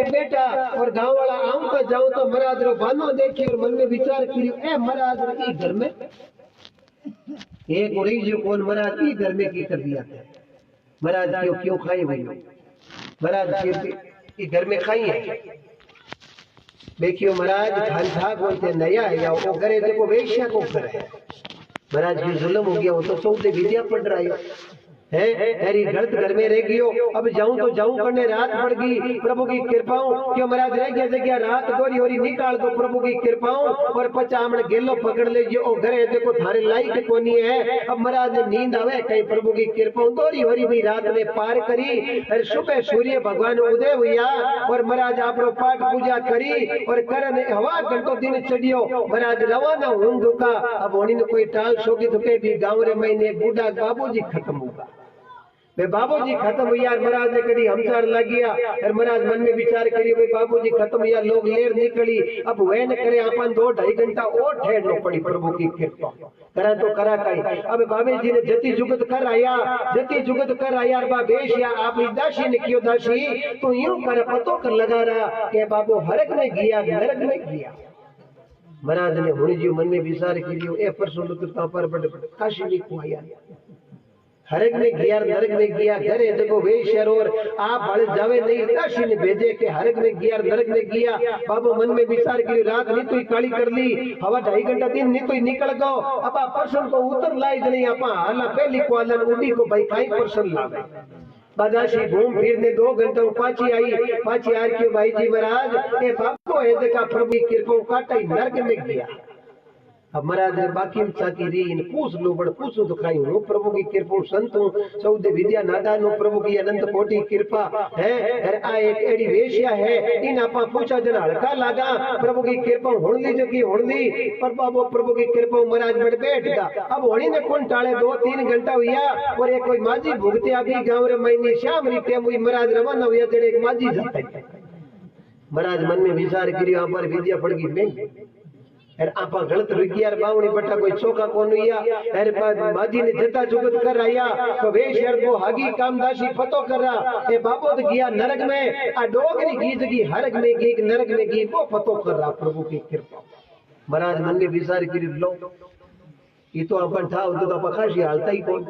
बेटा और गांव वाला आऊं तो जाऊं तो महाराज रो बानो देखी और मन में विचार करियो ए महाराज ई घर में एक उड़ी जो कौन महाराज ई घर में की कर दिया महाराज क्यों क्यों खाई हुई महाराज ये घर में खाई है देखियो महाराज धान था बोलते नया है या वो करे देखो वेश्या को करे महाराज ये जुल्म हो गया वो तो सौदे विद्या पढ़ रहा है तेरी गलत घर में रह गयो अब जाऊं तो जाऊं करने रात पड़ गई प्रभु की कृपाओं क्यों महाराज रह गया जगह रात गोरी होरी निकाल दो प्रभु की कृपाओं और पचामण गेलो पकड़ ले जो घरे देखो थारे लाइक कोनी है अब महाराज नींद आवे कहीं प्रभु की कृपाओं दोरी होरी भी रात ने पार करी और सुबह सूर्य भगवान उदय हुआ और महाराज आपरो पाठ पूजा करी और करन हवा घंटो दिन चढ़ियो महाराज रवाना हूं दुका अब होनी ने कोई टाल शोकी दुके भी गांव रे महीने बूढ़ा बाबूजी खत्म होगा बाबूजी खत्म हुआ महाराज ने कड़ी हमचार लग गया और महाराज मन में विचार करिए भाई बाबूजी खत्म हुआ लोग लेर निकली अब वह न करे अपन 2-2.5 घंटा और ठहरना पड़ी प्रभु की कृपा करा तो करा कहीं अब बाबे जी ने जति जुगत कर आया बाबेश या आप दासी ने क्यों दासी तो यूं कर पतो कर लगा रहा के बाबू हरक में गया नरक में गया महाराज ने हुणी जी मन में विचार करियो ए परसों तो पर काशी भी खुआया हरक में गया नरक में गया घरे देखो वेश्या और आप बड़ जावे नहीं दासी ने भेजे के हरक में गया नरक में गया बाबू मन में विचार की रात नहीं तो काली कर ली हवा 2.5 घंटा दिन नहीं तो निकल गो अब आप पर्सन को उतर लाई नहीं आप हाला पहली को आलन उड़ी को भाई काई पर्सन लावे बदासी घूम फिर ने 2 घंटे पाची आर के भाई जी महाराज ए बाबू है देखा प्रभु की कृपा काटा नरक में गया अब महाराज ने बाकी चाकी री इन पूछ लो बड़ पूछो तो खाई हूं प्रभु की कृपा संत हूं सौदे विद्या नादा नो प्रभु की अनंत कोटि कृपा है अरे आ एक एड़ी वेश्या है इन आपा पूछा जन हल्का लागा प्रभु की कृपा हुण ली जगी हुण ली पर बाबू प्रभु की कृपा महाराज बड़ बैठ गया अब होनी ने कौन टाले 2-3 घंटा हुआ और एक कोई माजी भुगते अभी गांव रे महीने शाम री टेम हुई महाराज रवाना हुआ तेरे एक माजी जाता महाराज मन में विचार करियो पर विद्या पड़ गई नहीं अरे आपा गलत रुकिया बावणी बटा कोई चौका कौन हुआ अरे माजी ने जता जुगत कर आया तो वे शहर को हागी कामदासी पतो कर रहा ए बाबो तो गया नरक में आ डोगरी गीत की हरक में गई नरक में गई वो पतो कर रहा प्रभु की कृपा महाराज मन में विचार कर लो ये तो अपन था तो आप खासी हालता ही कौन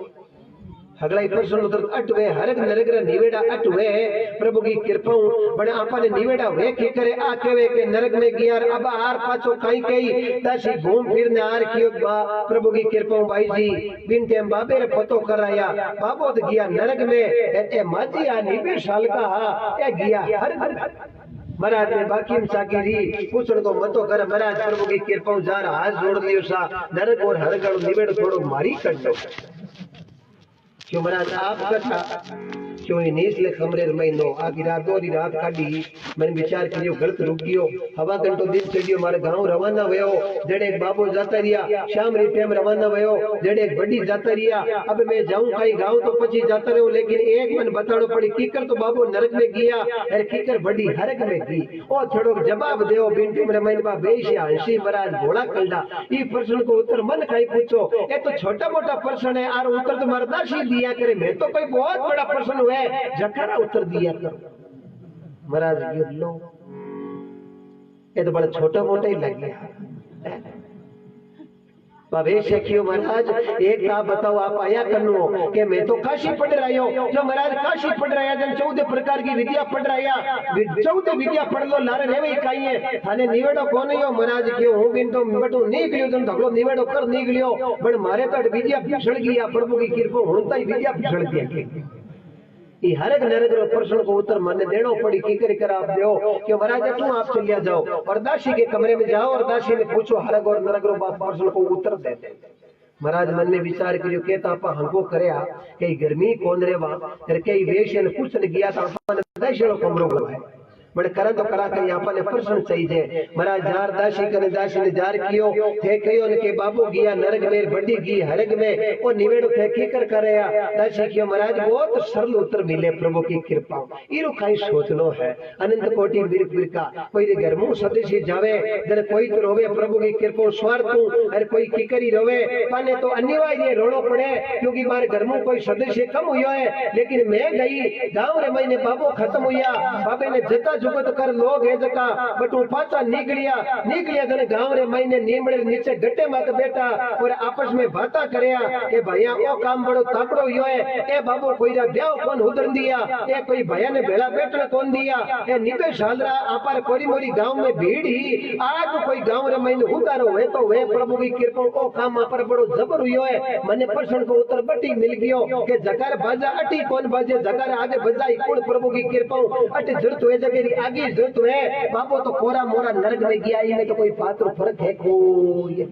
अगला पर्सन उधर अटवे हरक नरक रे निवेड़ा अटवे प्रभु की कृपा बड़े आपा ने निवेड़ा वे के करे आ केवे के नरक में गया अब आर पाछो काई कई दासी घूम फिर ने आर कियो प्रभु की कृपा भाई जी बिन टाइम बाबे रे पतो कराया बाबो तो गया नरक में ए माजी आ 90 साल का ए गया हर महाराज ने बाकी साकी पूछण को मतो कर महाराज प्रभु की कृपा जार हाथ जोड़ लियो सा नरक और हरगड़ निवेड़ थोड़ो मारी कर दो क्यों महाराज आप कथा क्यों नीसले कमरे महीनो आगे रात काटी मैंने विचार करियो गलत रुक गयो हवा घंटो दिन चढ़ियो मारे गांव रवाना हुयो जड़े एक बाबू जाता रिया शाम री टाइम रवाना हुयो जड़े एक बड़ी जाता रिया अब मैं जाऊं कहीं गांव तो पची जाता रहो लेकिन एक मन बताड़ो पड़ी कीकर तो बाबू नरक में गया अरे कीकर बड़ी हरक में गई ओ थोड़ो जवाब देओ बिन टाइम रे महीने बा बेशिया हंसी महाराज घोड़ा कलडा ई प्रश्न को उत्तर मन कहीं पूछो ये तो छोटा मोटा प्रश्न है और उत्तर तो मर्दाशी दिया करे मैं तो कोई बहुत बड़ा प्रश्न हुआ जकरा उत्तर दिया करो महाराज ये लो ये तो बड़ा छोटा मोटा ही लग गया भवेश क्यों महाराज एक आप बताओ आप आया कन्नो कि मैं तो काशी पढ़ रहा हूँ जो महाराज काशी पढ़ रहा है 14 प्रकार की विद्या पढ़ रहा है 14 विद्या पढ़ लो लारे रेवे काई है थाने निवेड़ो कोन हो महाराज क्यों हूं बिन तो बटू निकलियो तुम ढगलो निवेड़ो कर निकलियो बड़ मारे तो विद्या फिसड़ गई प्रभु की कृपा होता ही विद्या फिसड़ गई ये हरक नरक रो प्रश्न को उत्तर मन देनो पड़ी की कर आप दो कि महाराज क्यों आप चलिया जाओ और दासी के कमरे में जाओ और दासी ने पूछो हरक और नरक रो प्रश्न को उत्तर दे महाराज मन में विचार करियो के तापा हमको करया कई गर्मी कौन रेवा फिर कई वेशन पूछन गया तापा ने दासी रो कमरो लगाए बड़े करा तो करा के यहाँ पर प्रश्न चाहिए महाराज जार दासी कने दासी ने जार कियो थे कयो ने के बाबू गया नरक में बड़ी गई हरक में ओ निवेड़ो थे की कर करया दासी कियो महाराज बहुत सरल उत्तर मिले प्रभु की कृपा इरो काई सोचनो है अनंत कोटि वीर का कोई घर मुंह सदस्य जावे जरे कोई तो रोवे प्रभु की कृपा स्वार्थ अरे कोई की करी रोवे पाने तो अनिवार्य रोनो पड़े क्योंकि मारे घर में कोई सदस्य कम हुआ है लेकिन मैं गई गांव रे महीने बाबू खत्म हुआ बाबे ने जता जुगत कर लोग है जका बटू पाचा निकलिया जने गांव रे महीने नीमड़े नीचे गट्टे मत बैठा और आपस में बातें करया के भैया ओ काम बड़ो ताकड़ो यो है ए बाबू कोई रा ब्याह कौन उधर दिया ए कोई भैया ने भेड़ा बैठने कौन दिया ए निबे सालरा आपार कोरी मोरी गांव में भीड़ ही आज कोई गांव रे महीने उतारो है तो वे प्रभु की कृपा ओ काम पर बड़ो जबर हुयो है मने पर्सन को उतर बटी मिल गयो के जगर बाजा अटी कौन बाजे जगर आगे बजाई कौन प्रभु की कृपा अटे जरूरत है जगह आगे जरूरत है बाबू तो कोरा मोरा नरक में गया इनमें तो कोई पात्र फर्क है कोई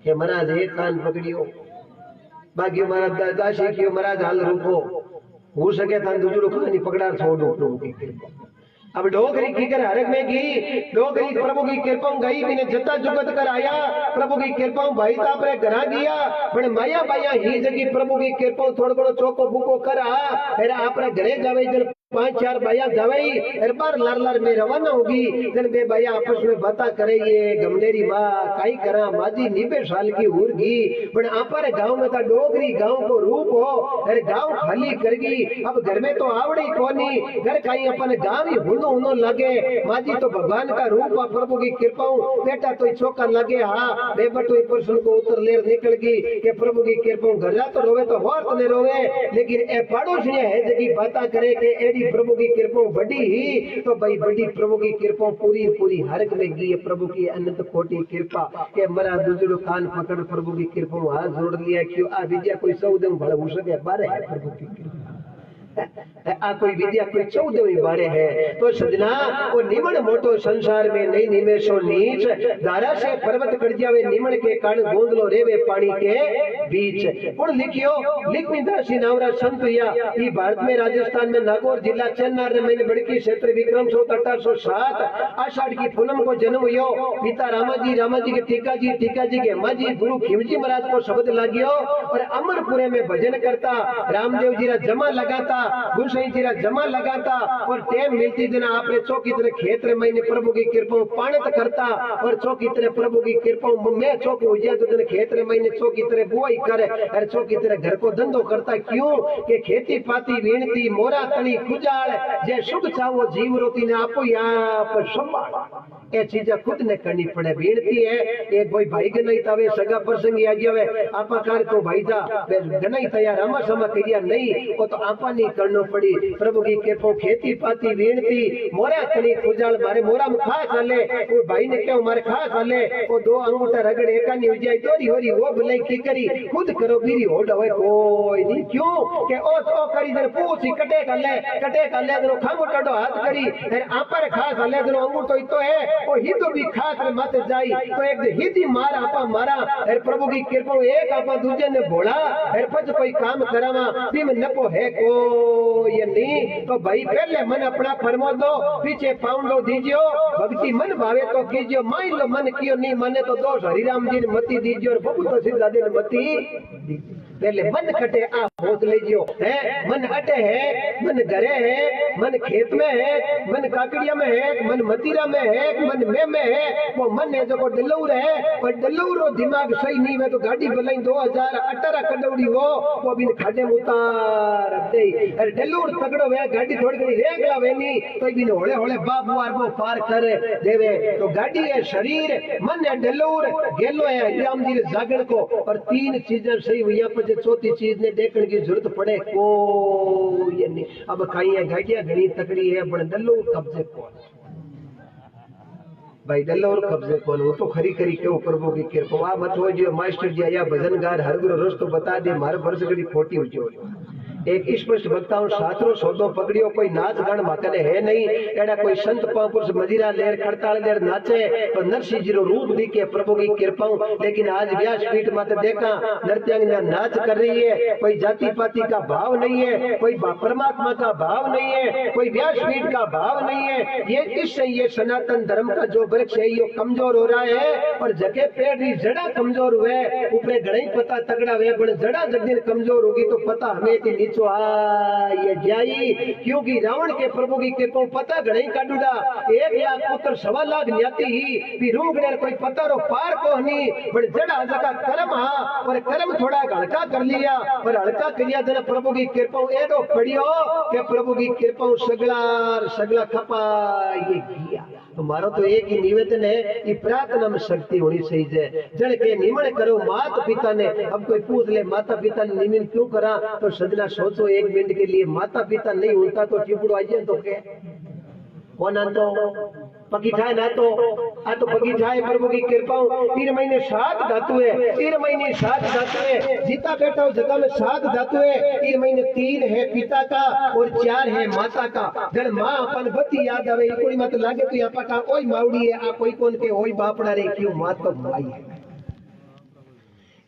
के महाराज एक कान पकड़ियो बाकी महाराज दासी कियो महाराज हाल रुको हो सके था दूसरो कानी पकड़ा छोड़ो प्रभु की कृपा अब डोगरी की कर हरक में की डोगरी प्रभु की कृपा गई बिने जता जुगत कर आया प्रभु की कृपा भाई ताप रे घरा गया पण माया बाया ही जगी प्रभु की कृपा थोड़ थोड़ो चौको बुको करा फिर आप रे घरे जावे जन 5-4 भैया जावई हर बार लार में रवाना होगी जन बे भैया आपस में बात करे ये गमनेरी माँ काई करा माजी 90 साल की उर्गी पण आपारे गांव में तो डोगरी गांव को रूप हो अरे गांव खाली करगी अब घर में तो आवड़ी कोनी घर काई अपन गांव ही हुनो हुनो लगे माजी तो भगवान का रूप है प्रभु की कृपा बेटा तो चौका लगे हाँ बे बटू पर्सन को उतर लेर निकल गई के प्रभु की कृपा घर तो रोवे तो और ने रोवे लेकिन ए पड़ोसी है जगी बात करे के प्रभु की कृपा बड़ी ही तो भाई बड़ी प्रभु की कृपा पूरी पूरी हरक में गई प्रभु की अनंत कोटि कृपा के मरा दूसरो कान पकड़ प्रभु की कृपा हाथ जोड़ लिया क्यों आ विद्या कोई 14 भड़ हो सके बारे है प्रभु की कृपा आ कोई विद्या कोई 14वीं बारे है तो सजना वो निमण मोटो संसार में नहीं निमेशो नीच धारा से पर्वत कट जावे निमण के कारण गोंदलो रेवे पानी के बीच और लिखियो लिखमिदासी नावरा संत या ये भारत में राजस्थान में नागौर जिला चन्नार में बड़की क्षेत्र विक्रम 1807 आषाढ़ की पूनम को जन्म हुयो पिता रामाजी के टीका जी के माजी गुरु खिमजी महाराज को शब्द लागियो और अमरपुरे में भजन करता रामदेव जी रा जमा लगाता गुरसाई जी रा जमा लगाता और टेम मिलती दिन आपने चौकी तरह खेत रे महीने प्रभु की कृपा पाणत करता और चौकी तरह प्रभु की कृपा मैं चौकी हो जाए तो दिन खेत रे महीने चौकी तरह बुआई करे और चौकी तरह घर को धंधो करता क्यों के खेती पाती वीणती मोरा तणी खुजाल जे सुख चाहो जीव रोती ने आपो आप संभाल ये चीजा खुद ने करनी पड़े वीणती है एक कोई भाई के नहीं तावे सगा प्रसंग आ गया आपा कार तो भाई जा गनाई तैयार हम समा करिया नहीं वो तो आपा नहीं करनो पड़ी प्रभु की कृपा खेती पाती वीणती मोरा तणी खुजाल मारे मोरा में खा चले वो भाई ने क्यों मारे खा चले वो 2 अंगूठा रगड़ एकानी हो जाए तोरी होरी वो भलाई की करी खुद करो बीरी होड़ होए कोई नहीं क्यों के ओ तो करी जन पूछी कटे कर ले जनो खामो टडो हाथ करी फिर आपा रे खा चले जनो अंगूठो इतो है ओ हितो भी खा कर मत जाई तो एक हिती मार आपा मारा फिर प्रभु की कृपा एक आपा दूजे ने भोला फिर पछ कोई काम करावा बिम नपो है कोई नहीं तो भाई पहले मन अपना फरमो दो पीछे पाउंडो दीजियो भक्ति मन भावे तो कीजियो मान लो मन कियो नहीं माने तो दोष हरिराम जी ने मती दीजियो और बबू तो सीधा दिन मती पहले मन कटे आ होत लीजियो है मन अटे है मन घरे है मन खेत में है मन काकड़िया में है मन मतीरा में है मन में है वो मन है जो डलौर है और डलौर दिमाग सही नहीं है तो गाड़ी बुलाई 2018 कदौड़ी वो बिन खाडे में उतार दे अरे डलौर तगड़ो है गाड़ी थोड़ी घड़ी रेगला वेनी तो बिन होले होले बाबू आर वो पार कर देवे तो गाड़ी है शरीर मन है डलौर गेलो है राम जी जागण को और 3 चीजें सही हुई पर चौथी चीज ने देखने की जरूरत पड़े कोई नहीं अब कहीं है गाड़ियां घड़ी तकड़ी है बड़े डल्लो कब्जे कौन भाई डल्लो और कब्जे कौन वो तो खरी खरी क्यों प्रभु की कृपा मत हो जो मास्टर जी या भजनगार हर गुरु रस्तो बता दे मारे वर्ष घड़ी खोटी हो जो एक स्पष्ट भक्ताओं शास्त्रों सौदो पकड़ियो कोई नाच गान माकने है नहीं एड़ा कोई संत महापुरुष मदिरा लेर खड़ताल लेर नाचे तो नरसिंह जी रो रूप दिखे प्रभु की कृपा लेकिन आज व्यासपीठ मत देखा नृत्यांगना नाच कर रही है कोई जाति पाति का भाव नहीं है कोई परमात्मा का भाव नहीं है कोई व्यासपीठ का भाव नहीं है ये इससे ये सनातन धर्म का जो वृक्ष है ये कमजोर हो रहा है और जगह पेड़ की जड़ा कमजोर हुए ऊपर घड़ा ही पता तगड़ा हुए जड़ा जब दिन कमजोर होगी तो पता हमें बीचो ये जाई, क्योंकि रावण के प्रभु की कृपा पता गणे काडूडा 1 लाख पुत्र 1.25 लाख न्याती ही भी रूंगड़े कोई पता रो पार को नहीं बड़ जड़ा जगह कर्म हा और कर्म थोड़ा हल्का कर लिया पर हल्का किया जन प्रभु की कृपा एडो पड़ियो के प्रभु की कृपा सगला खपा ये किया। हमारा तो एक ही निवेदन है कि प्रार्थना में शक्ति होनी चाहिए। जन के निमन करो माता पिता ने, अब कोई पूछ ले माता पिता ने निमन क्यों करा, तो सजना सोचो 1 मिनट के लिए, माता पिता नहीं होता तो चिपड़ो आइए तो क्या कौन तो पकीठाए ना तो आ तो पकीठाए प्रभु की कृपा। 3 महीने 7 धातु है, 3 महीने 7 धातु है, जीता बैठा हो जगह में 7 धातु है। 3 महीने 3 है पिता का और 4 है माता का। जन माँ अपन बत्ती याद आवे कोई मत लागे तो यहाँ का कोई मावड़ी है आ कोई कौन के ओई बापड़ा रे क्यों माँ तो माई है।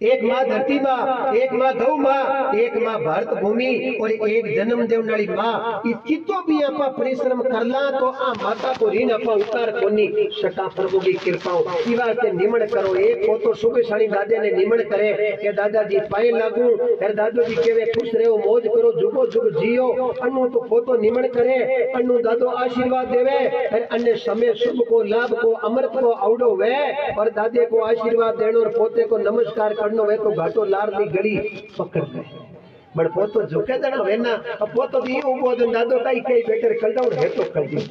एक माँ धरती माँ, एक माँ गौ माँ, एक माँ भारत भूमि और एक जन्म देवनाली माँ। कितो भी आपा परिश्रम करला तो आ माता को ऋण आपा उतार कोनी सका प्रभु की कृपा। इवा से निमण करो। एक को तो सुबह साणी दादे ने निमण करे के दादाजी पाए लागू फिर दादोजी केवे खुश रहो मौज करो जुगो जुग जियो। अन्नु तो पोतो निमण करे, अन्नु दादो आशीर्वाद देवे फिर अन्य समय शुभ को लाभ को अमृत को आवडो वे और दादे को आशीर्वाद देनो और पोते को नमस्कार करनो वे तो घाटो लार नी गड़ी पकड़ ले बड़ पोतो झुके देना वेना। अब पोतो भी उबो दन दादो काई कई बेटर कलडो है तो कलजी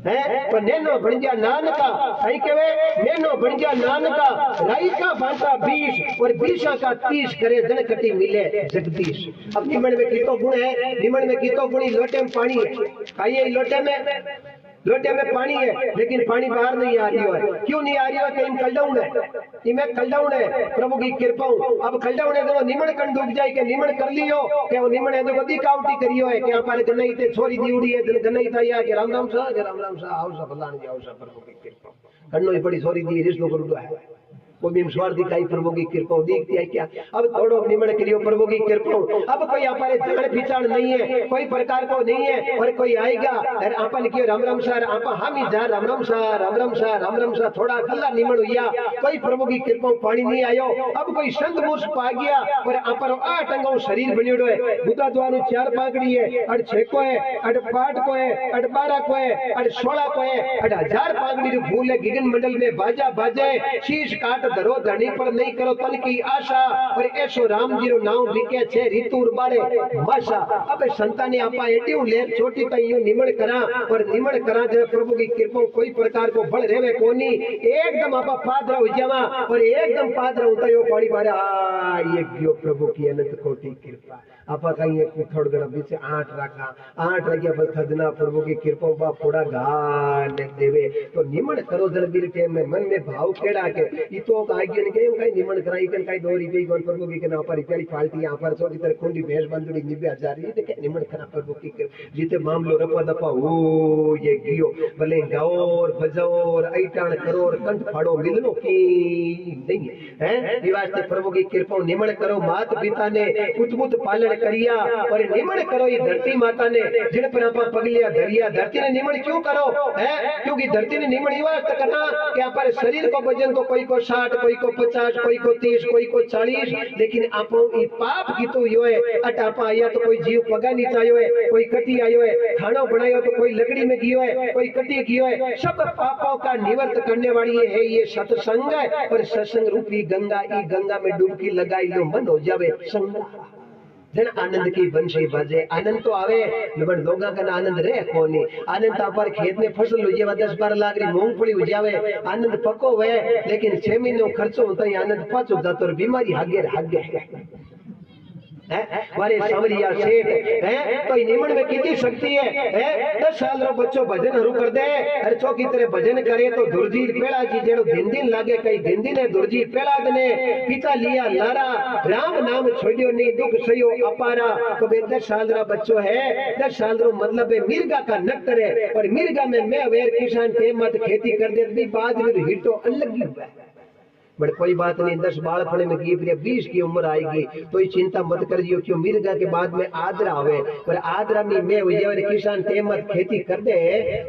है पर नेनो बणजा नानका कई केवे नेनो बणजा नानका राई का बांटा 20 और 20 का 30 करे जन कटी मिले जगदीश। अब निमण में कितो गुण है, निमण में कितो गुणी लोटे में पानी है, खाइए लोटे में पानी है लेकिन पानी बाहर नहीं आ रही है। क्यों नहीं आ रही है? कहीं कलडाउन है, इमें कलडाउन है प्रभु की कृपा। अब कलडाउन है तो निमण कण डूब जाए के निमण कर लियो के वो निमण है तो बदी कावटी करियो है के हमारे गनई ते छोरी दीउड़ी है दिन गनई थाया के राम राम सा आओ सा फलान जाओ सा प्रभु की कृपा कन्नो ही बड़ी छोरी दी रिश्तो करूडो है वो भी स्वार दिखाई प्रभु की कृपा दिखती है क्या। अब थोड़ो निमण करियो प्रभु की कृपा। अब कोई हमारे जान पहचान नहीं है, कोई प्रकार को नहीं है और कोई आएगा अरे आपन क्यों राम राम सा आपा हम ही जा राम राम सा थोड़ा गला निमण हुआ कोई प्रभु की कृपा पानी नहीं आयो। अब कोई संत मूर्ख पा गया और आपरो 8 अंगों शरीर बनियोडो है, बुद्धा द्वारू 4 पागड़ी है, 8 6 को है, 8 8 को है, 8 12 को है, 8 16 को है, 8 1000 पागड़ी फूल है। गगन मंडल में बाजा बाजे शीश काट धरो धनी पर नहीं करो तन की आशा और ऐसो राम जी रो नाम लिखे छे ऋतु बारे भाषा। अब संतानी आपा एटियो ले छोटी तइयो निमण करा और निमण करा जे प्रभु की कृपा कोई प्रकार को बल रेवे कोनी। एकदम आपा पादरा हो जावा और एकदम पादरा उतयो पानी पारे आ ये गयो प्रभु की अनंत कोटि कृपा। आपा कहीं एक थोड़ गड़ा बीच 8 रखा 8 रखिया पर खजना प्रभु की कृपा बा थोड़ा गान देवे तो निमण करो जन बीर के में मन में भाव केड़ा के ई तो आगे ने के कहीं निमण कराई कन कहीं दोरी पे कोन प्रभु की के ना पर पेड़ी फालती यहां पर छोटी तरह कुंडी भैंस बंदड़ी निभे हजार ये देखे निमण करा प्रभु की जीते मामलो रपा दपा ओ ये गियो भले गाओर बजोर ऐटाण करोर कंठ फाड़ो मिलनो की नहीं है। विवास्ते प्रभु की कृपा निमण करो मात पिता ने कुछ पालन करिया और निमण करो ये धरती माता ने जिन पर आपा पगलिया धरिया। धरती ने निमण क्यों करो है? क्योंकि धरती ने निमण इवा करना कि हमारे शरीर को वजन तो कोई को 60 कोई को 50 कोई को 30 कोई को 40 लेकिन आपो ई पाप कीतो यो है अटापा आया तो कोई जीव पगा नीचा आयो है, कोई कटी आयो है, खानो बनायो तो कोई लकड़ी में गियो है, कोई कटी गियो है। सब पापों का निवर्त करने वाली है ये सत्संग है और सत्संग रूपी गंगा ई गंगा में डुबकी लगाई लो मन हो जावे संगा जन आनंद की बंशी बजे। आनंद तो आवे लेकिन लोगा का आनंद रहे कोनी। आनंद पर खेत में फसल हो जावे 10-12 लाख री मूंगफली हो जावे आनंद पको हुए लेकिन 6 महीनों खर्चो होता है आनंद पाचो जातो और बीमारी हागे वारे सामरिया सेठ है तो निमण में कितनी शक्ति है 10 साल रो बच्चो भजन हरू कर दे अरे चौकी तरह भजन करे तो दुर्जी पेड़ा जी जेड़ो दिन लागे कई दिन है दुर्जी पेड़ा दने पिता लिया लारा राम नाम छोड़ियो नहीं दुख सयो अपारा। तो 10 साल रा बच्चो है 10 साल रो मतलब है मिर्गा का नक्कर है और मिर्गा में मैं वेर किसान टेम मत खेती कर दे भी बाद में हिटो अलग ही हुआ बट कोई बात नहीं, 10 बालपने में की 20 की उम्र आएगी तो ये चिंता मत करियो, क्यों मिर्गा के बाद में आदरा आवे, पर आदरा में मैं वजह किसान टेमत खेती कर दे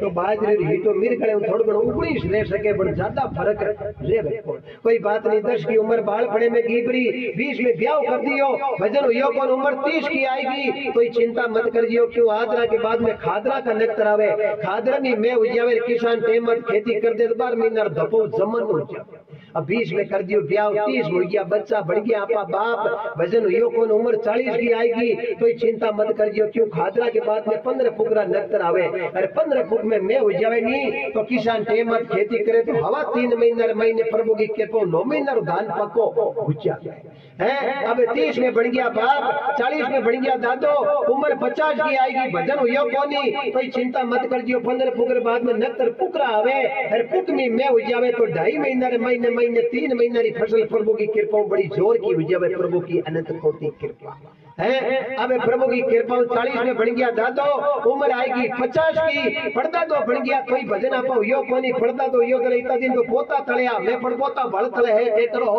तो बाजरे हिटो मिर्गा थोड़ा घणो उगड़ी रह सके, बट ज्यादा फर्क रे। कोई बात नहीं, 10 की उम्र बालपने में कीपरी, 20 में ब्याह कर दियो, भजन यो कौन उम्र 30 की आएगी तो चिंता मत करियो, क्यों आदरा के बाद में खादरा का नक्तर आवे, खादरा में मैं वजह किसान टेमत खेती कर दे 12 महीना धपो जमन हो जाए। अब 20 में कर दियो ब्याह, 30 हो गया, बच्चा बढ़ गया, आपा बाप वजन यो कौन उम्र 40 की आएगी तो चिंता मत कर दियो, क्यों खादरा के बाद में 15 फुकरा नक्तर आवे, अरे 15 फुक में मैं हो जावे नहीं तो किसान टेमत खेती करे तो हवा 3 महीने प्रभु की कृपा 9 महीना धान पको भुजा है। अब 30 में बढ़ गया बाप, 40 में बढ़ गया दादो, उम्र 50 की आएगी, भजन हो कोनी तो चिंता मत कर दियो, 15 फुकर बाद में नक्तर पुकरा आवे, अरे पुक में मैं हो जावे तो 2.5 महीने 3 महीने की फसल प्रभु की कृपा बड़ी जोर की हो जावे, प्रभु की अनंत कोटि कृपा है। अब प्रभु की कृपा 40 में बढ़ गया दादो, उम्र आएगी 50 की, पड़ता तो बढ़ गया कोई भजन आप यो कोनी, पड़ता तो यो करे इतना दिन तो पोता तड़या, मैं पड़ पोता भल तले है एक करो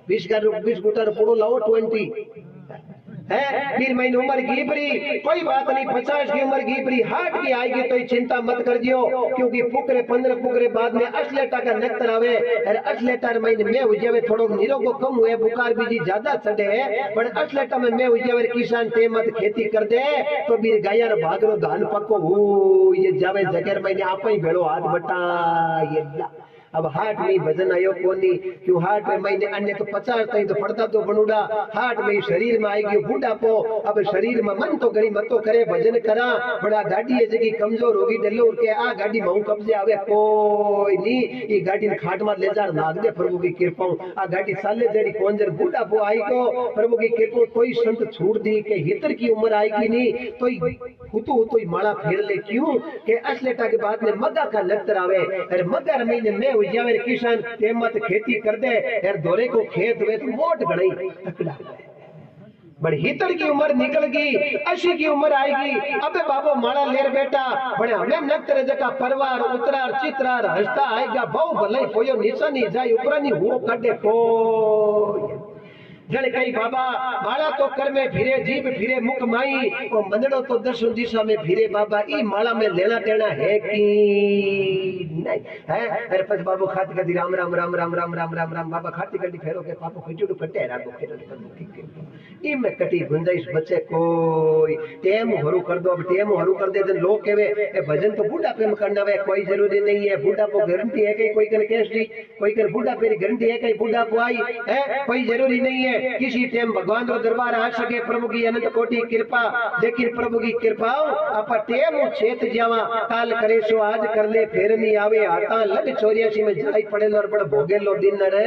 20 गुटर पुड़ो लाओ 20 है, फिर महीने उम्र घीपरी, कोई बात नहीं 50 की उम्र घीपरी हाट की आएगी तो चिंता मत कर दियो, क्योंकि फुकरे 15 फुकरे बाद में 8 का नक्तर आवे, अरे 8 महीने में उजावे थोड़ो नीरो को कम हुए, बुखार बीजी ज्यादा चढ़े है, पर 8 में मैं उजावे किसान टेमत खेती कर दे तो भी गायर भागरो धान पक्को हो ये जावे जगह महीने आप ही भेड़ो हाथ बटा ये। अब हाट में भजन आयो कोनी, क्यों हाट में महीने अन्य तो 50 तई तो पड़ता तो बनुड़ा, हाट में शरीर में आएगी बूढ़ापो, अब शरीर में मन तो करी मत तो करे भजन करा, बड़ा गाड़ी है जगी कमजोर होगी डलो के आ गाड़ी में कब्जे आवे कोई नहीं, ये गाड़ी खाट में ले जा नाग दे प्रभु की कृपा, आ गाड़ी साले जेडी कोंजर बूढ़ापो आई को प्रभु की कृपा, कोई संत छूट दी के हितर की उम्र आएगी नहीं तो हुतु माला फेर ले, क्यों के 8 के बाद में मग्गा का नक्तर आवे, अरे मग्गा महीने में उजावे किसान टेमत खेती कर दे, यार दोरे को खेत वे तो मोट गड़ई तकड़ा, बड़ी हितर की उम्र निकल गई, 80 की उम्र आएगी, अबे बाबो माला लेर बेटा बड़े हमें नक्तर जका परवार उतरार चित्रार हंसता आएगा, बहु भलाई पोयो निशानी जाय उपरानी हुओ कटे को जड़ कई बाबा माला तो कर में फिरे जीभ फिरे मुख माई, और मंदड़ो तो दर्शन दिशा में फिरे बाबा, ई माला में लेना देना है कि नहीं है। अरे पछ बाबू खाती कदी राम राम राम राम राम राम राम राम बाबा खाती कदी फेरो के पापा खिचड़ू कटे रागो फेरो ई में कटी गुंजाइश बचे कोई टेम हरू कर दो, अब टेम हरू कर दे तो लोग कहवे ए भजन तो बूढ़ापे में करना है, कोई जरूरी नहीं है, बूढ़ापो गारंटी है कहीं, कोई कर केस दी कोई कर बूढ़ापे की गारंटी है कहीं, बूढ़ापो आई है कोई जरूरी नहीं है, किसी टाइम भगवान रो दरबार आ सके, प्रभु की अनंत कोटि कृपा, लेकिन प्रभु की कृपा आप टेम छेत जावा, काल करे सो आज कर ले फिर नहीं आवे आता, लग 84 में जाई पड़े और बड़ भोगे लो दिन रे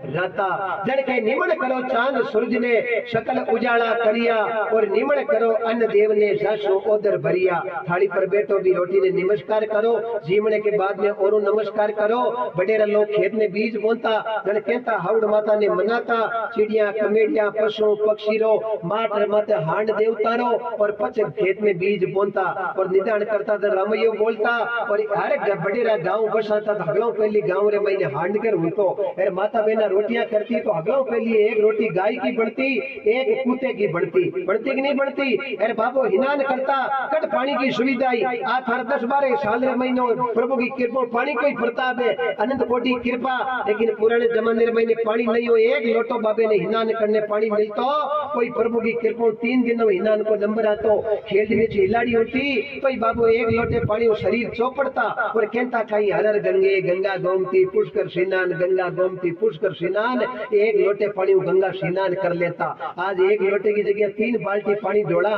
राता, जड़ के निमण करो चांद सूरज ने सकल उजाला करिया, और निमण करो अन्न देव ने जासो ओदर भरिया, थाली पर बैठो भी रोटी ने नमस्कार करो, जीवने के बाद में और नमस्कार करो, बडेरा लोग खेत में बीज बोनता, जड़ कहता हाउड़ माता ने मनाता, चिड़िया कमेटिया पशु पक्षी रो माट मत हांड देवता रो, और पच खेत में बीज बोनता और निदान करता था रामयो बोलता, और हर बडेरा गांव बसाता था, अगलो पहली गांव रे महीने हांड कर उनको, अरे माता बहना रोटियां करती तो अगलो पहली एक रोटी गाय की बढ़ती एक कुत्ते की बढ़ती कि नहीं बढ़ती, अरे बाबू हिनान करता कट पानी की सुविधा आ थार 10-12 साल रे महीनों प्रभु की कृपा, पानी कोई प्रताप है अनंत कोटि कृपा, लेकिन पुराने जमाने रे महीने पानी नहीं हो, एक लोटो बाबे ने हिनान करने पानी मिलतो, कोई प्रभु की कृपा 3 दिन में हिनान को नंबर आतो, खेल में हिलाड़ी होती तो बाबू एक लोटे पानी शरीर चौपड़ता, और कहता खाई हरर गंगे गंगा गोमती पुष्कर स्नान, गंगा गोमती पुष्कर स्नान, एक लोटे पानी गंगा स्नान कर लेता, आज एक लोटे की जगह 3 बाल्टी पानी ढोला,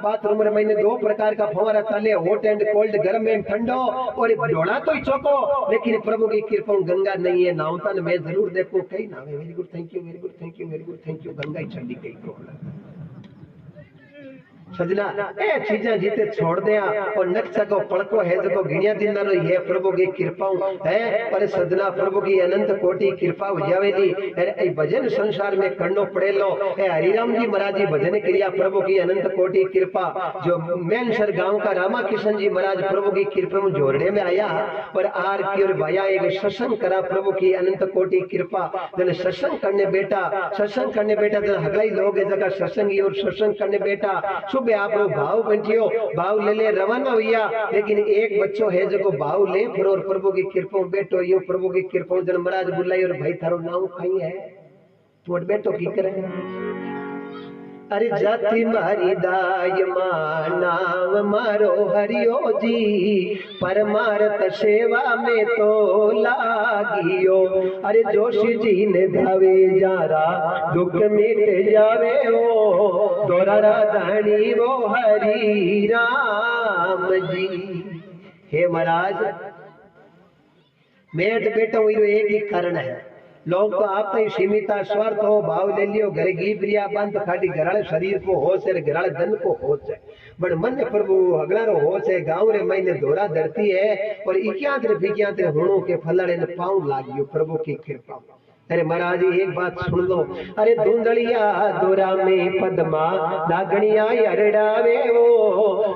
बाथरूम में महीने 2 प्रकार का फवारा चले, हॉट एंड कोल्ड, गर्म एंड ठंडो, और ढोला तो ही चौको, लेकिन प्रभु की कृपा गंगा नहीं है, नावता मैं जरूर देखो कहीं ना, very good thank you very good thank you very good thank you, Ganga ही चंडी कहीं सजना ए चीजा जीते छोड़ दिया और नक्शा को पड़को है जो गिणिया दिन ना ये प्रभु की कृपा है। पर सजना प्रभु की अनंत कोटि कृपा हो जावेली। ए भजन संसार में करनो पड़े लो। ए हरिराम जी महाराज जी भजन क्रिया प्रभु की अनंत कोटि कृपा। जो मैनसर गांव का रामा किशन जी महाराज प्रभु की कृपा में जोड़ने में आया और आर की और भाया एक सत्संग करा प्रभु की अनंत कोटि कृपा। जन सत्संग करने बेटा जन हगलाई लोग जगह सत्संगी और सत्संग करने बेटा सुबह आप लोग भाव बंटियो भाव ले ले रवाना हुआ। लेकिन एक बच्चों है जो भाव ले फिर और प्रभु की कृपा बेटो यो प्रभु की कृपा जन महाराज बुलाई और भाई थारो नाम खाई है तो बेटो की करे। अरे जाति मारी दाय नाम मारो हरियो जी परमार्थ सेवा में तो लागियो। अरे जोशी जी ने धावे जारा दुख मिट जावे ओ दोरा राधानी वो हरि राम जी। हे महाराज मेट बेटा हुई एक ही कारण है। लोग तो आप ही सीमिता स्वार्थ हो भाव ले लियो घर घी प्रिया बंद खाटी घराले शरीर को होश है घराले धन को होश है बड़ मन प्रभु अगलारो होश है गांव रे महीने धोरा धरती है और इक्यांत्र विज्ञात्र हुणों के फलड़े ने पाँव लागियो प्रभु की कृपा। अरे महाराज एक बात सुन लो। अरे धुंधलिया दोरा में पद्मा नागणिया अरडावे ओ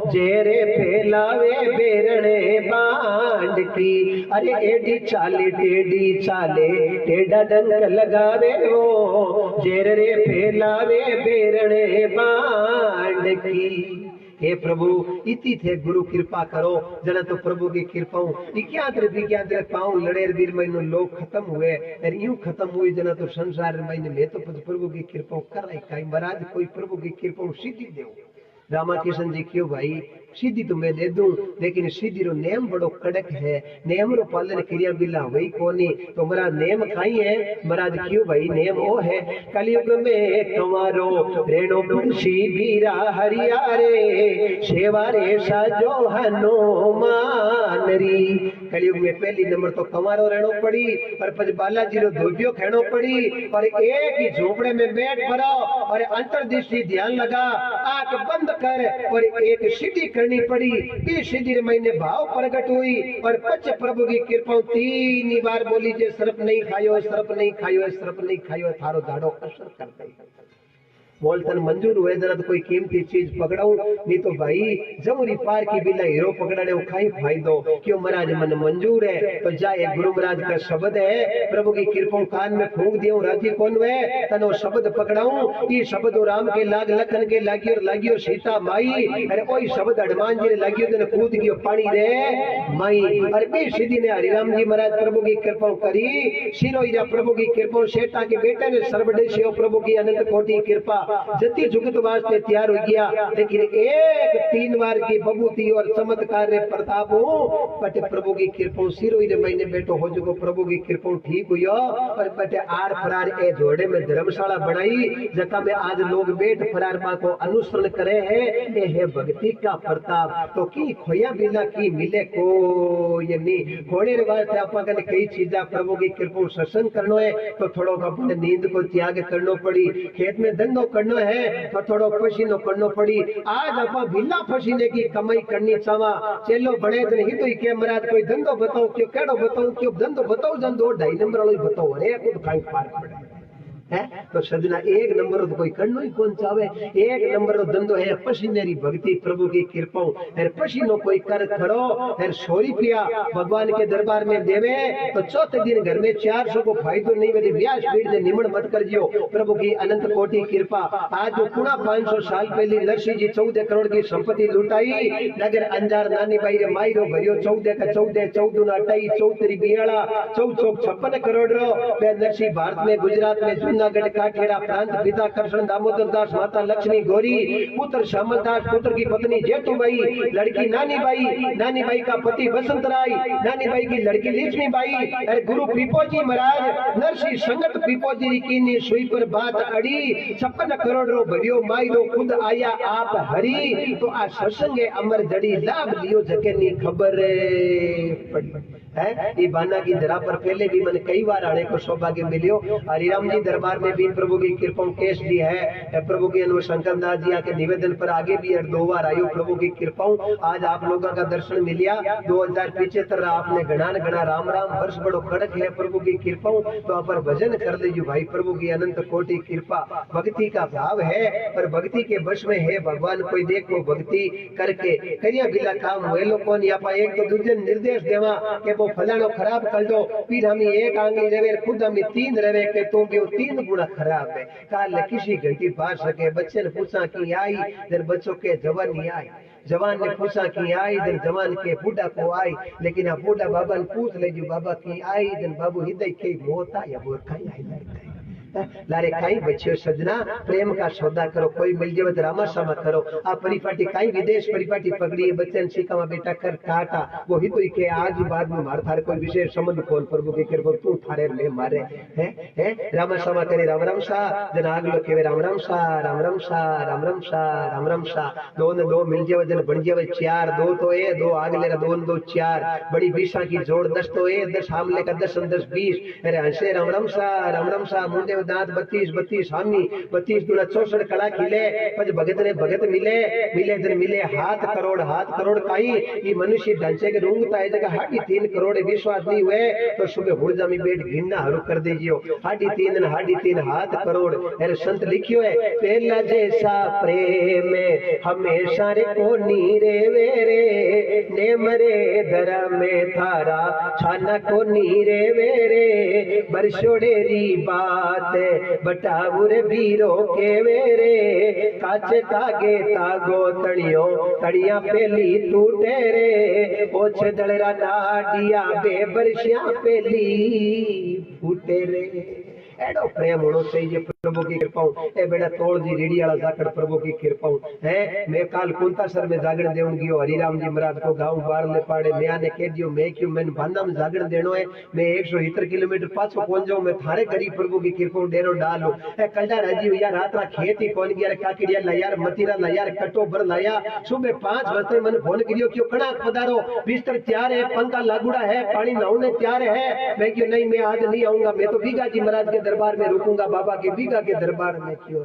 जेरे फैलावे बेरणे बांड की। अरे एडी चाले टेढ़ी चाले टेढ़ा डंक लगावे ओ जेरे फैलावे बेरणे बांड की। हे प्रभु इति थे गुरु कृपा करो जना तो प्रभु की कृपा विज्ञात्र पाँव लड़ेर वीर महीनों लोग खत्म हुए और यूं खत्म हुई जना तो संसार महीने में तो प्रभु की कृपा कर रही महाराज कोई प्रभु की कृपा सीधी दे। रामा किशन जी क्यों भाई सीधी तो मैं दे दूं लेकिन सीधी रो नेम बड़ो कड़क है नेम रो पालन क्रिया बिला वही कोनी तो मेरा नेम खाई है महाराज क्यों भाई नेम वो है कलयुग में कंवारो रेणो पुरुषी बीरा हरिया रे सेवा रे साजो हनुमान री। कलयुग में पहली नंबर तो कंवारो रहनो पड़ी और पच बालाजी रो धोबियो खेनो पड़ी और एक ही झोपड़े में बैठ पड़ो और अंतर्दृष्टि ध्यान लगा आंख बंद कर और एक सीधी करनी पड़ी। इस सीधी महीने भाव प्रकट हुई और पच प्रभु की कृपा 3 बार बोली जे सर्प नहीं खायो सर्प नहीं खायो सर्प नहीं खायो थारो दाड़ो असर कर दे। बोलतन मंजूर हुए जरा तो कोई कीमती चीज पकड़ाऊं नहीं तो भाई जमुरी पार की बिना हीरो पकड़ने खाई फायदो क्यों महाराज मन मंजूर है तो जाए गुरु महाराज का शब्द है प्रभु की कृपा कान में फूंक दियो राजी कौन वे तनो शब्द पकड़ाऊं ये शब्द राम के लाग लखन के लागियो सीता माई। अरे कोई शब्द हनुमान जी ने लागियो तो कूद गयो पानी रे माई। अरे बे सीधी ने हरिराम जी महाराज प्रभु की कृपा करी शिरोईरा प्रभु की कृपा सेठा के बेटे ने सर्वदेशियो प्रभु की अनंत कोटि कृपा जति जुगत वास्ते तैयार हो गया। लेकिन एक 3 बार की बबूती और चमत्कार रे प्रताप हो बटे प्रभु की कृपा सिरोई रे महीने बेटो हो जो प्रभु की कृपा ठीक हुई और बटे आर फरार ए जोड़े में धर्मशाला बनाई जका में आज लोग बेट फरार बा को अनुसरण करे है ये है भक्ति का प्रताप। तो की खोया बिना की मिले को ये नहीं खोने रे वास्ते आपा कने कई चीजा प्रभु की कृपा सत्संग करनो है तो थोड़ो अपने नींद को त्याग करनो पड़ी खेत में धंधो करनो है तो थोड़ो पसीनो करनो पड़ी। आज आप बिना पसीने की कमाई करनी चावा चलो बड़े दिन ही तो के महाराज कोई धंधो बताओ क्यों केड़ो बताओ क्यों धंधो बताओ जन 2-2.5 नंबर वाली बताओ अरे कुछ काई पार पड़े है तो सजना 1 नंबर तो कोई करनो ही कौन चावे। 1 नंबर धंधो है पसीनेरी भक्ति प्रभु की कृपा है पसीनो कोई कर खड़ो है 100 रुपया भगवान के दरबार में देवे तो चौथे दिन घर में 400 को फायदो नहीं वे व्यास पीठ ने निमण मत कर जियो प्रभु की अनंत कोटि कृपा। आज पुणा 500 साल पहले नरसिंह जी 14 करोड़ की संपत्ति लुटाई नगर अंजार नानी बाई रे मायरो भरियो 14 का 14 14 28 34 बियाला 56 करोड़ रो नरसिंह भारत में गुजरात में जूनागढ़ काठेड़ा प्रांत पिता कृष्ण दामोदर दास माता लक्ष्मी गौरी पुत्र श्यामल दास पुत्र की पत्नी जेठूबाई लड़की नानी बाई का पति बसंत राय नानी बाई की लड़की लक्ष्मी बाई अरे गुरु पीपोजी महाराज नरसिंह संगत पीपोजी की नी सुई पर बात अड़ी 56 करोड़ रो भरियो मायरो खुद आया आप हरी तो आ सत्संगे अमर जड़ी लाभ लियो जके नी खबर पड़ी। है। ये बाना की धरा पर पहले भी मैंने कई बार आने को सौभाग्य मिलियो। हरिराम जी दरबार में भी प्रभु की कृपा केस दी है। प्रभु के अनुशंकर दास जी के निवेदन पर आगे भी 2 बार आयो प्रभु की कृपा। आज आप लोगों का दर्शन मिलिया। 2075 आपने घना राम राम वर्ष बड़ो कड़क है प्रभु की कृपा। तो आप पर भजन कर दीजिए भाई। प्रभु की अनंत कोटि कृपा भक्ति का भाव है, पर भक्ति के वश में है भगवान। कोई देखो भक्ति करके करिया बिला काम वेलो कौन या पा एक तो दूसरे निर्देश देवा के वो फलानो खराब कर दो, फिर हम एक आंगली रवे खुद हम 3 रवे के तो भी 3 गुना खराब है। काल किसी घंटी पा सके बच्चे ने पूछा कि आई जब बच्चों के जवानी आई, जवान ने पूछा कि आई जन जवान के बूढ़ा को आई, लेकिन आप बूढ़ा बाबा ने पूछ ले जो बाबा की आई जन बाबू हृदय के मोता या बोर खाई आई लारे काई बच्चों सजना प्रेम का सौदा करो। कोई मिल जाए तो रामा सामा करो। आप परिपाटी काई विदेश परिपाटी पकड़ी बच्चन सीखा बेटा कर काटा वो ही तो के आज बाद में मार थारे कोई विशेष संबंध कौन प्रभु के कृपा तू थारे में मारे हैं रामा सामा करे राम राम सा जन आग लो के राम राम सा राम राम सा राम राम सा राम राम सा। 2 ने 2 मिल जाए जन बन जाए 4 2 तो ए 2 आग ले 2 2 4 बड़ी 20 की जोड़ 10 तो ए 10 हमले का 10 10 20 अरे हंसे राम राम सा मुंडे दांत 32 हामी 32 दूना 64 कला खिले पज भगत ने भगत मिले जन मिले हाथ करोड़ काई ये मनुष्य ढांचे के रूंगता है जगह 3.5 करोड़ विश्वास नहीं हुए तो सुबह हुर्जा में बैठ घिन्ना हरू कर दीजियो 3.5 हाथ करोड़। अरे संत लिखियो है पहला जैसा प्रेम हमेशा रे को नीरे वेरे ने मरे दरा में थारा छाना को नीरे वेरे बरसोड़ेरी बात बटाउर बीरो के वेरे काचे तागे तागो तड़ियो तड़िया पेली टूटे रे ओछ दलरा डाडिया बेबरसिया पेली फूटे रे। एडो प्रेम होना चाहिए प्रभु की कृपा ए बेटा तोड़ जी रेडी वाला जाकर प्रभु की कृपा है। मैं काल कुंता सर में जागरण देवन गयो हरिराम जी महाराज को गांव बार ले पाड़े मैं आने कह दियो मैं क्यों मैंने भांडा में जागरण देनो है। मैं 170 किलोमीटर पाछो पहुंच जाऊं मैं थारे गरीब प्रभु की कृपा डेरो डालो ए कलडा राजी यार रात रा खेती कौन गया काकड़िया ला यार मतीरा ला यार कटो भर लाया सुबह 5 बजे मैंने फोन करियो क्यों कणा पधारो बिस्तर तैयार है पंखा लागूड़ा है पानी नहाने तैयार है। मैं क्यों नहीं मैं आज नहीं आऊंगा मैं तो बीगा जी महाराज के दरबार में रुकूंगा बाबा के बीघा के दरबार में क्यों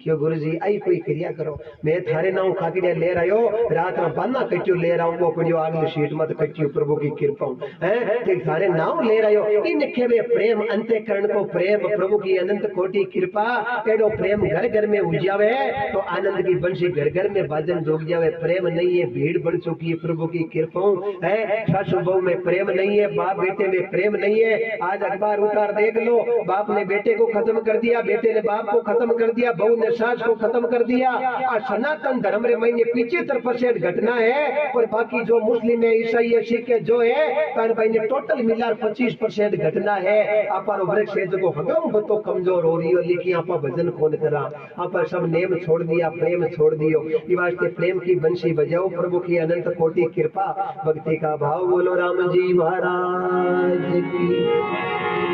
क्यों गुरु जी आई कोई क्रिया करो मैं थारे नाउ खाकड़िया ले रहा हो रात में बाना कच्चू ले रहा हूं वो पड़ियो आगली सीट मत कच्चू प्रभु की कृपा है ठीक थारे नाउ ले रहा हो इन खेवे प्रेम अंतःकरण को प्रेम प्रभु की अनंत कोटि कृपा एडो प्रेम घर घर में उजावे तो आनंद की बंशी घर घर में बाजन जोग जावे। प्रेम नहीं है भीड़ बढ़ चुकी है प्रभु की कृपा है। सासु बहू में प्रेम नहीं है बाप बेटे में प्रेम नहीं है। आज अखबार उतार देख लो बाप ने बेटे को खत्म कर दिया बेटे ने बाप को खत्म कर दिया बहू ने सास को खत्म कर दिया। और सनातन धर्म रे महीने 75% घटना है और बाकी जो मुस्लिम है ईसाई है सिख है जो है पर महीने टोटल मिलाकर 25% घटना है। आप वृक्ष है जो हगम तो कमजोर हो रही हो लेकिन आप भजन कौन करा आप सब नेम छोड़ दिया प्रेम छोड़ दियो। ये वास्ते प्रेम की बंशी बजाओ प्रभु की अनंत कोटि कृपा भक्ति का भाव बोलो राम जी महाराज की।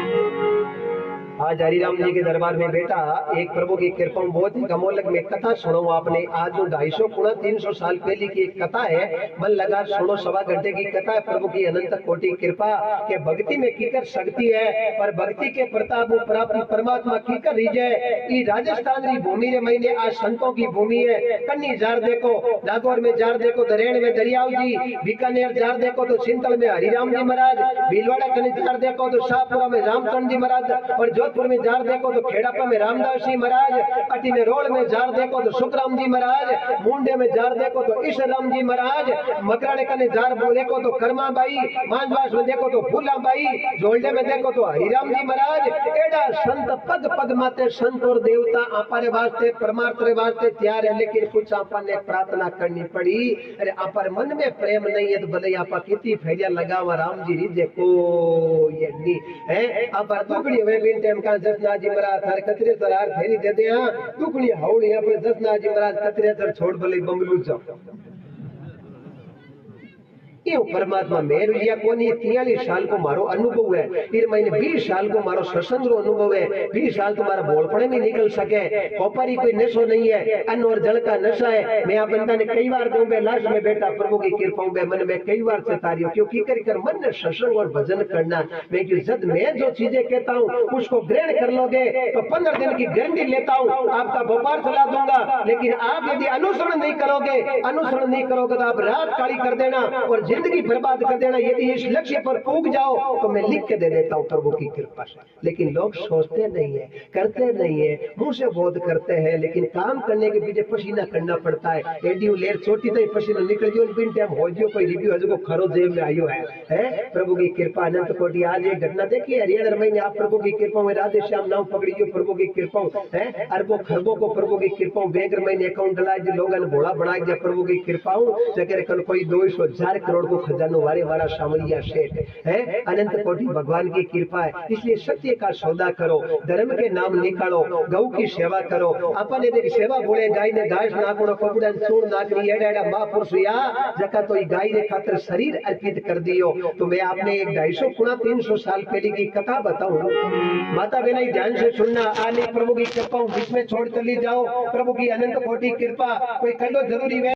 आज हरिराम जी के दरबार में बेटा एक प्रभु की कृपा बहुत ही कमोलक में कथा सुनो आपने। आज जो 250-300 साल पहले की एक कथा है मन लगा सुनो 1.25 घंटे की कथा है। प्रभु की अनंत कोटि कृपा के भक्ति में कीकर शक्ति है पर भक्ति के प्रताप प्राप्ति परमात्मा कीकर रीजे। ये राजस्थान की भूमि रे महीने आज संतों की भूमि है। कन्नी जार देखो नागौर में जार देखो दरेण में दरियाव जी बीकानेर जार देखो तो सिंतल में हरिराम जी महाराज भीलवाड़ा कन्नी जार देखो तो शाहपुरा में रामचंद्र जी महाराज और जोधपुर में जार देखो तो खेड़ापा में रामदास जी महाराज अटी में रोड में जार देखो तो सुखराम जी महाराज मुंडे में जार देखो तो ईश्वराम जी महाराज मकराने कने जार देखो तो कर्माबाई मांझवास में देखो तो फूलाबाई जोल्डे में देखो तो हरिराम जी महाराज। एडा संत पग पग माते संत और देवता आपारे वास्ते परमार्थ रे वास्ते तैयार है लेकिन कुछ आपा ने प्रार्थना करनी पड़ी। अरे आपार मन में प्रेम नहीं है तो भले आपा कितनी फेरिया लगावा राम जी रिजे को ये नहीं है। आपार दुखड़ी हुए बिन टाइम का जसना जी महाराज हर कतरे सरार फेरी दे दे दुखड़ी हाउड़ी है पर जसना जी महाराज कतरे सर छोड़ भले बंगलू जाओ ये परमात्मा मेर या कोनी 43 साल को मारो अनुभव है, फिर मैंने 20 साल को मारो सत्संग रो अनुभव है, 20 साल तुम्हारा बोलपड़े नहीं निकल सके, कोपारी कोई नशो नहीं है, अन्न और जल का नशा है। मैं आप बंदा ने कई बार कहूं बे लाश में बेटा प्रभु की कृपा में मन में कई बार सतारी हो, क्योंकि कर मन ने सत्संग और भजन करना। मैं कि जब मैं जो चीजें कहता हूँ उसको ग्रहण कर लोगे तो 15 दिन की गारंटी लेता हूँ आपका व्यापार चला दूंगा। लेकिन आप यदि अनुसरण नहीं करोगे तो आप रात काली कर देना और जिंदगी बर्बाद कर देना। यदि इस लक्ष्य पर पूग जाओ तो मैं लिख के दे देता हूँ प्रभु की कृपा से। लेकिन लोग सोचते नहीं है, करते नहीं है, मुंह से बोध करते हैं, लेकिन काम करने के पीछे पसीना करना पड़ता है। एडियो लेर छोटी तो पसीना निकल जो बिन टाइम हो जो कोई रिव्यू हजको खरो जेब में आयो है प्रभु की कृपा अनंत कोटि। आज एक घटना देखी हरियाणा में, आप प्रभु की कृपा में राधे श्याम नाम पकड़ी जो प्रभु की कृपा है, अरबों खरबों को प्रभु की कृपा बैंक में अकाउंट डला जो लोगों ने भोला बना दिया प्रभु की कृपा जगह कल कोई 200,000 करोड़ को खजानो वारे वारा सामरिया सेठ है। अनंत कोटि भगवान की कृपा है। इसलिए सत्य का सौदा करो, धर्म के नाम निकालो, गौ की सेवा करो। अपन यदि सेवा बोले गाय ने घास नाकड़ो कपड़ा चूड़ नाकनी एड़ा महापुरुष या जका तो गाय के खातिर शरीर अर्पित कर दियो। तो मैं आपने 250 गुना 300 साल पहले की कथा बताऊं, माता बहना ध्यान से सुनना। आने प्रभु की कृपा बीच में छोड़ चली जाओ, प्रभु की अनंत कोटि कृपा कोई कलो जरूरी है।